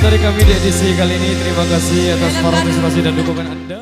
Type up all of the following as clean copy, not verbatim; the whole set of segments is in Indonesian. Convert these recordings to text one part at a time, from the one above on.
dari kami di edisi kali ini. Terima kasih atas partisipasi dan dukungan Anda.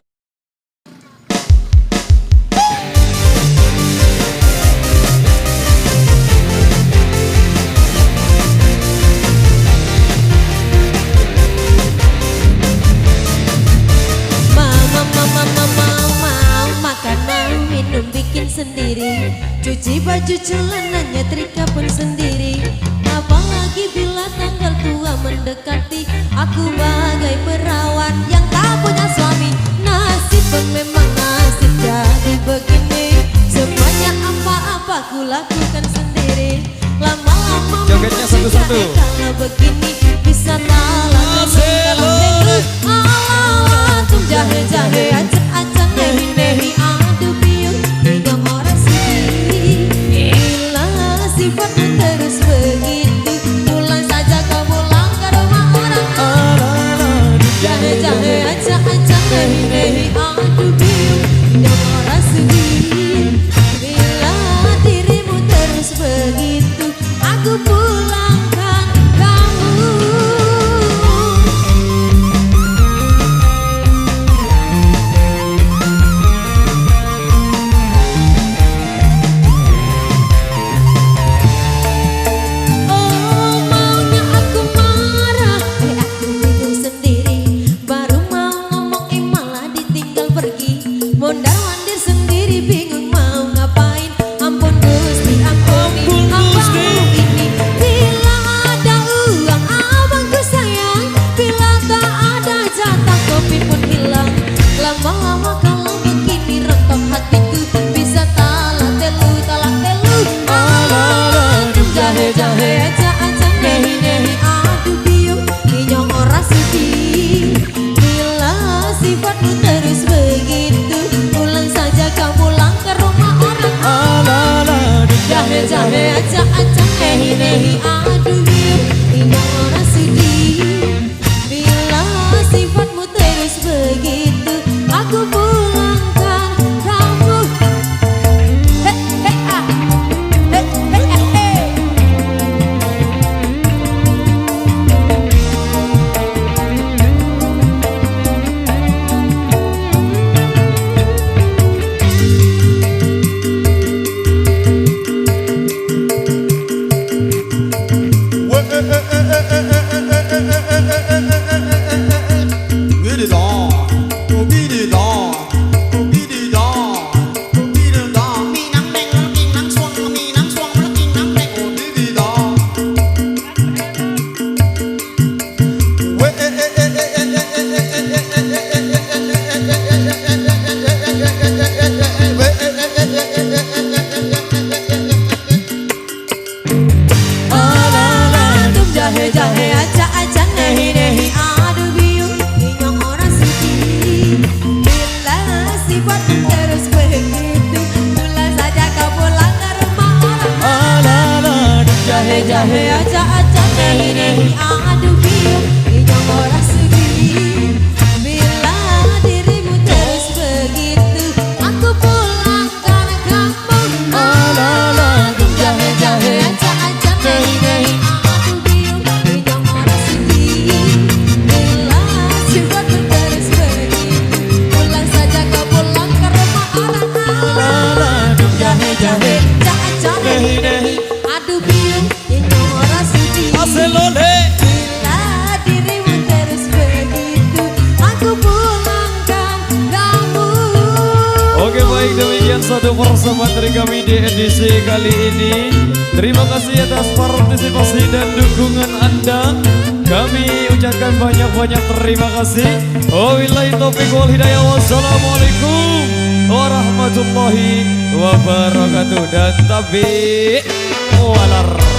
Makanan minum bikin sendiri, cuci baju celananya trika pun sendiri. Apalagi bila tanggal tua mendekati, aku bagai perawan yang tak punya suami. Nasib memang nasib jadi begini, semuanya apa-apa ku lakukan sendiri. Lama-lama jogetnya satu-satu. Kalau begini bisa talang dalam minggu. Alatum jahe-jahe acak-acak nehi-nehi adu biung hingga orang sedih. Bila sifatmu terus begitu, pulang saja kau pulang ke rumah orang. Jahe-jahe acak-acak nehi-nehi adu biung hingga orang sedih. Bila dirimu terus begitu, aku pulangkan kamu. Oh, maunya aku marah, aku bingung sendiri. Baru mau ngomong satu persembahan dari kami di edisi kali ini. Terima kasih atas partisipasi dan dukungan Anda. Kami ucapkan banyak-banyak terima kasih. Wabillahi taufiq wal hidayah. Wassalamualaikum warahmatullahi wabarakatuh. Dan tabi walar.